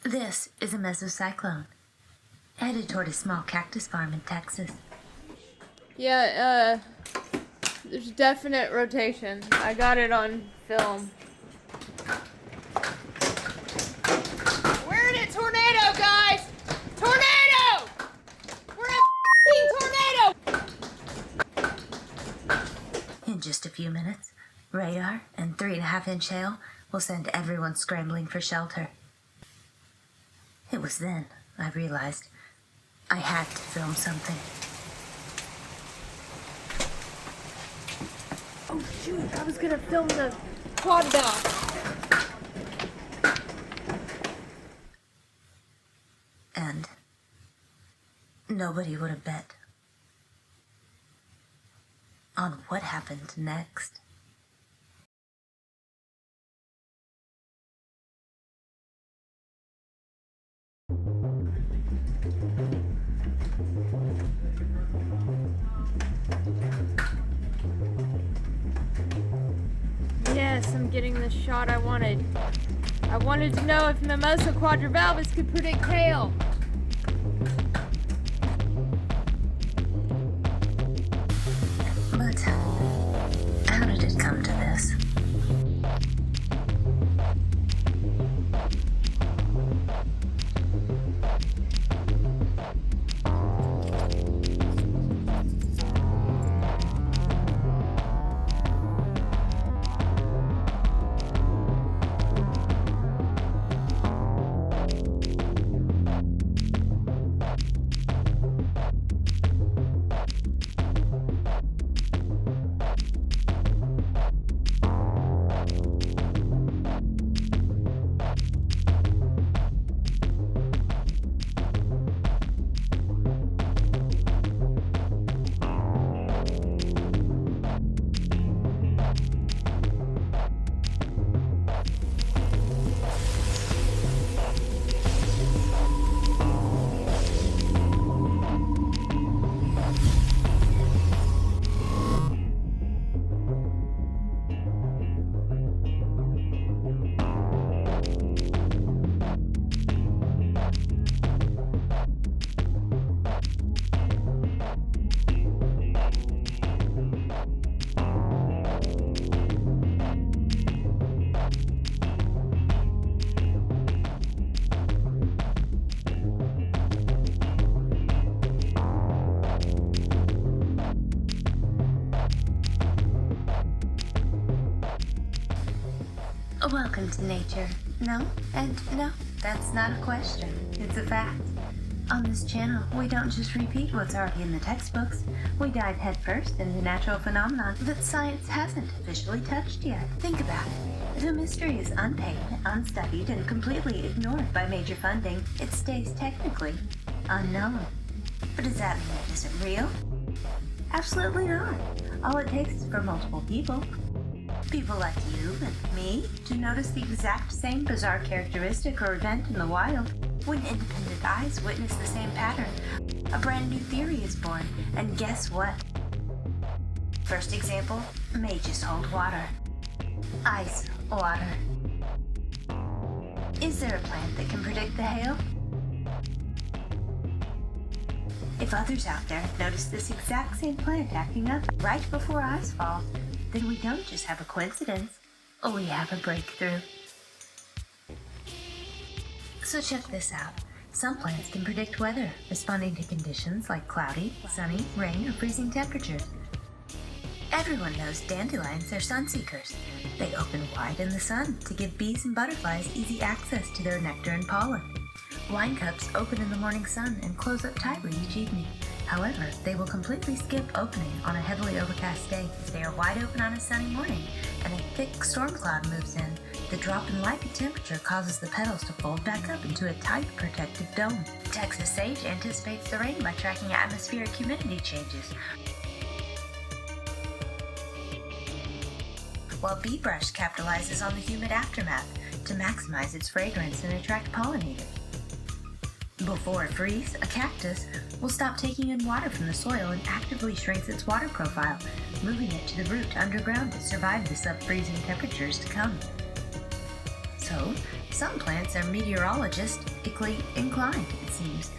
This is a mesocyclone, headed toward a small cactus farm in Texas. Yeah, there's definite rotation. I got it on film. We're in a tornado, guys! Tornado! We're in a tornado! In just a few minutes, radar and 3.5-inch hail will send everyone scrambling for shelter. It was then I realized I had to film something. Oh shoot, I was gonna film the quadvalve. And nobody would have bet on what happened next. Yes, I'm getting the shot I wanted. I wanted to know if Mimosa quadrivalvis could predict hail. But how did it come to this? Welcome to nature. No, and no, that's not a question. It's a fact. On this channel, we don't just repeat what's already in the textbooks. We dive headfirst into natural phenomena that science hasn't officially touched yet. Think about it. If a mystery is unpaid, unstudied, and completely ignored by major funding, it stays technically unknown. But does that mean it isn't real? Absolutely not. All it takes is for multiple people like you and me, to notice the exact same bizarre characteristic or event in the wild. When independent eyes witness the same pattern, a brand new theory is born, and guess what? First example may just hold water. Ice water. Is there a plant that can predict the hail? If others out there have noticed this exact same plant acting up right before ice falls, then we don't just have a coincidence, we have a breakthrough. So check this out. Some plants can predict weather, responding to conditions like cloudy, sunny, rain, or freezing temperatures. Everyone knows dandelions are sun seekers. They open wide in the sun to give bees and butterflies easy access to their nectar and pollen. Wine cups open in the morning sun and close up tightly each evening. However, they will completely skip opening on a heavily overcast day if they are wide open on a sunny morning and a thick storm cloud moves in. The drop in light and temperature causes the petals to fold back up into a tight protective dome. Texas sage anticipates the rain by tracking atmospheric humidity changes, while bee brush capitalizes on the humid aftermath to maximize its fragrance and attract pollinators. Before a freeze, a cactus will stop taking in water from the soil and actively shrinks its water profile, moving it to the root underground to survive the sub-freezing temperatures to come. So, Some plants are meteorologistically inclined, it seems.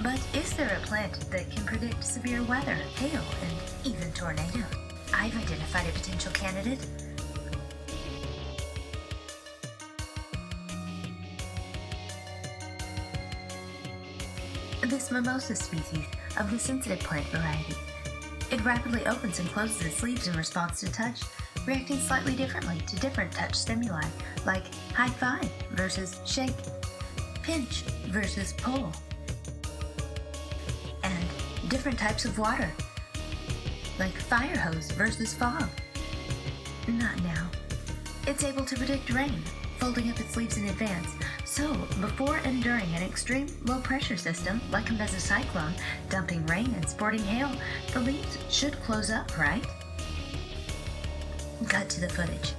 But is there a plant that can predict severe weather, hail, and even tornado? I've identified a potential candidate. This mimosa species of the sensitive plant variety. It rapidly opens and closes its leaves in response to touch, reacting slightly differently to different touch stimuli, like high five versus shake, pinch versus pull, and different types of water, like fire hose versus fog. Not now. It's able to predict rain, folding up its leaves in advance, so before and during an extreme low-pressure system like a mesocyclone dumping rain and sporting hail, the leaves should close up, right? Cut to the footage.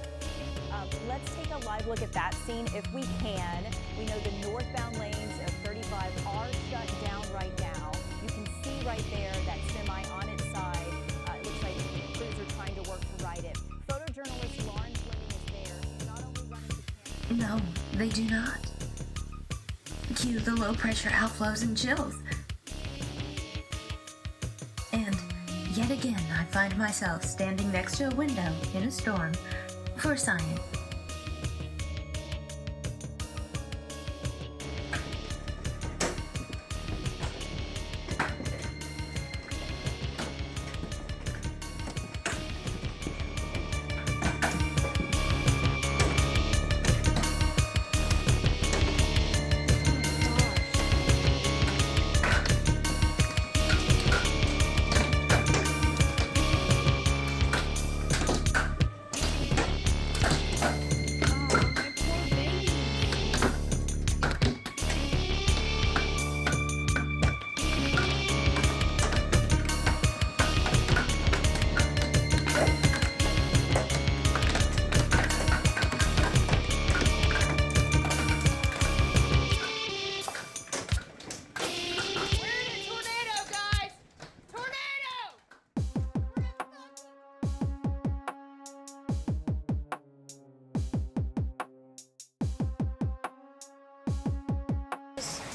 Let's take a live look at that scene if we can. We know the northbound lanes of 35 are shut down right now. You can see right there that semi on its side. It looks like crews are trying to work to right it. Photojournalist Lauren Fleming is there, not only running the camera. No, they do not. Cue the low-pressure outflows and chills. And yet again, I find myself standing next to a window in a storm for science.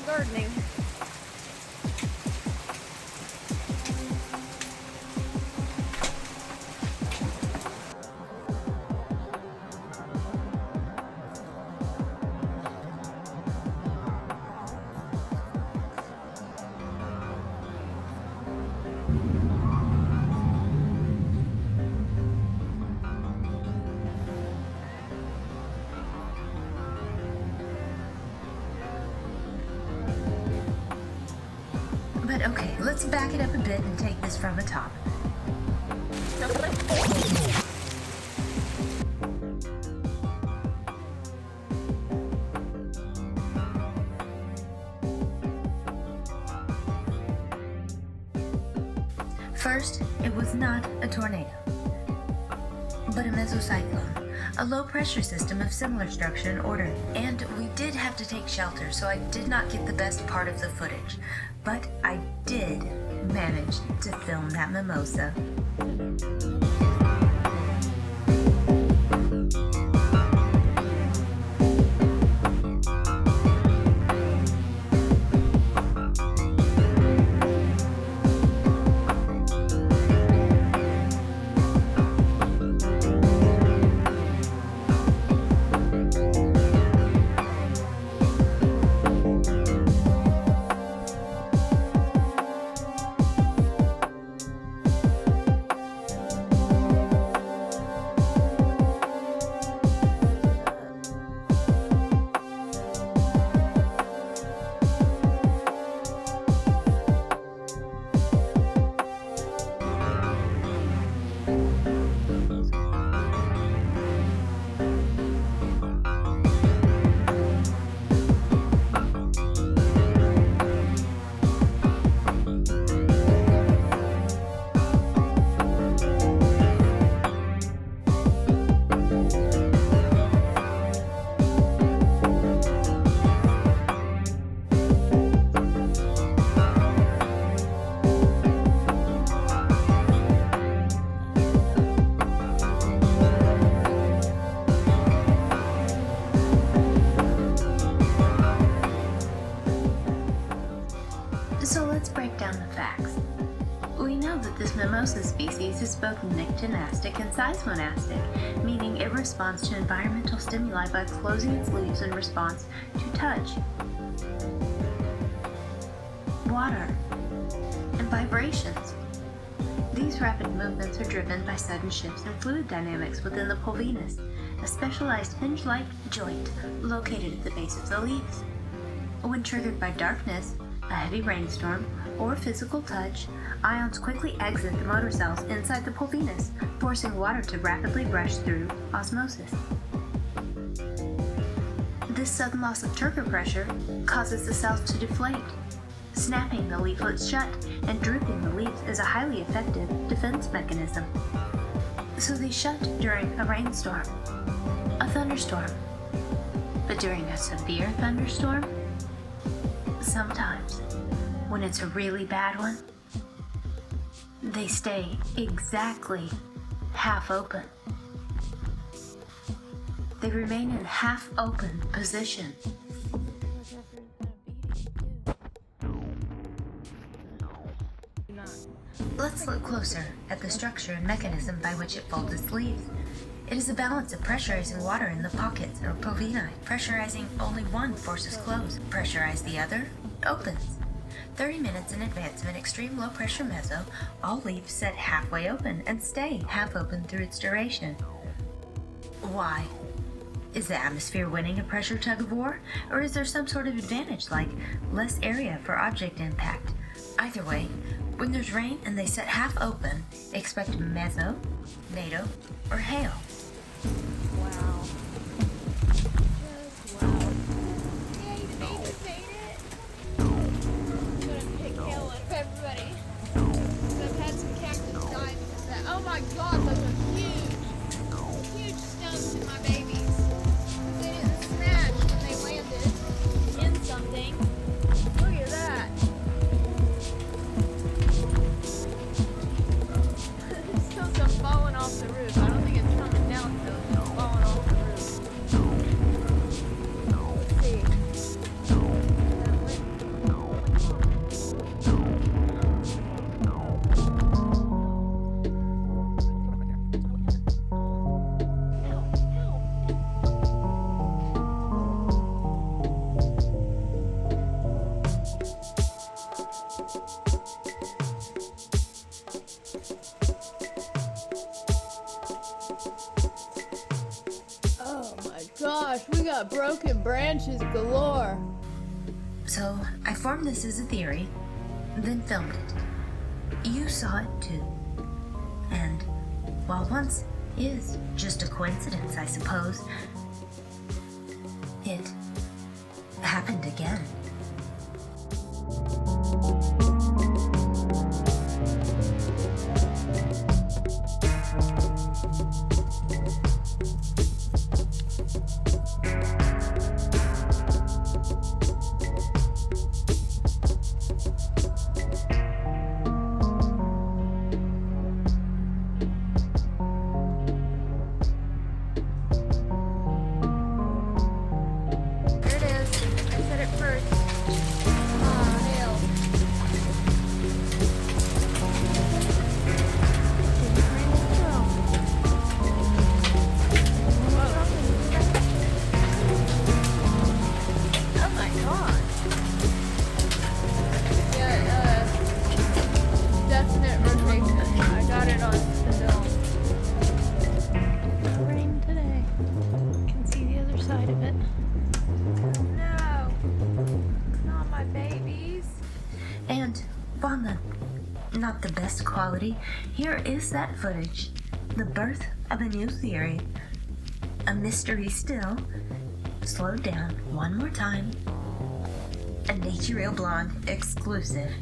Gardening. But okay, let's back it up a bit and take this from the top. First, it was not a tornado, but a mesocyclone, a low-pressure system of similar structure and order. And we did have to take shelter, so I did not get the best part of the footage. But I did manage to film that mimosa. This mimosa species is both nyctinastic and seismonastic, meaning it responds to environmental stimuli by closing its leaves in response to touch, water, and vibrations. These rapid movements are driven by sudden shifts in fluid dynamics within the pulvinus, a specialized hinge-like joint located at the base of the leaves. When triggered by darkness, a heavy rainstorm, or physical touch, ions quickly exit the motor cells inside the pulvinus, forcing water to rapidly rush through osmosis. This sudden loss of turgor pressure causes the cells to deflate. Snapping the leaflets shut and drooping the leaves is a highly effective defense mechanism. So they shut during a rainstorm, a thunderstorm. But during a severe thunderstorm, sometimes, when it's a really bad one, they stay exactly half open. They remain in half open position. Let's look closer at the structure and mechanism by which it folds its leaves. It is a balance of pressurizing water in the pockets or pulvini. Pressurizing only one forces close. Pressurize the other, opens. 30 minutes in advance of an extreme low pressure mezzo, all leaves set halfway open and stay half open through its duration. Why? Is the atmosphere winning a pressure tug of war, or is there some sort of advantage like less area for object impact? Either way, when there's rain and they set half open, expect mezzo, nado, or hail. Wow. Just wow. Yay, the baby made it. I'm gonna pick hail out of everybody. So I've had some cactus die because of that. Oh my god, those are huge. Huge stumps in my babies. Because they didn't smash when they landed in something. Look at that. There's still some falling off the roof. I don't think it's coming down, so it's just falling off the roof. Let's see. Oh my gosh, we got broken branches galore. So I formed this as a theory, then filmed it. You saw it too. And while once is just a coincidence, I suppose, it happened again. There it is. I said it first. Oh, nail. Oh my god. Yeah, definite rotation. I got it on the film. It's raining today. You can see the other side of it. No. Not my babies. And while not the best quality, here is that footage. The birth of a new theory. A mystery still. Slowed down one more time. A Nature Real Blonde exclusive.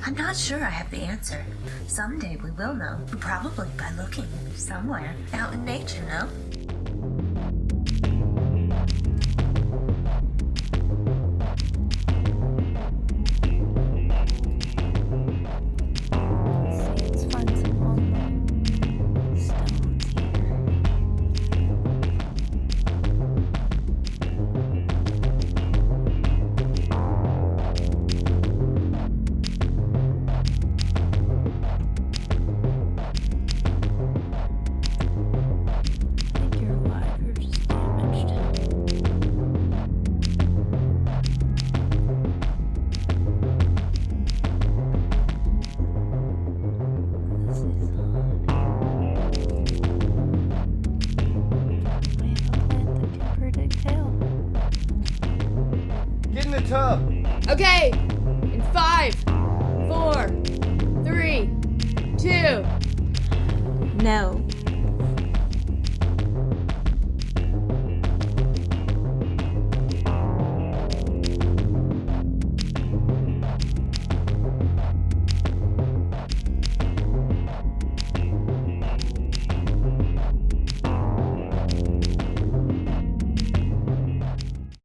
I'm not sure I have the answer. Someday we will know, probably by looking somewhere out in nature, no? Let's find some long stones here. I think you're alive, you're just damaged. This is I have a plant that can predict hail. Get in the tub. Okay, in 5, 4, 3, 2. No.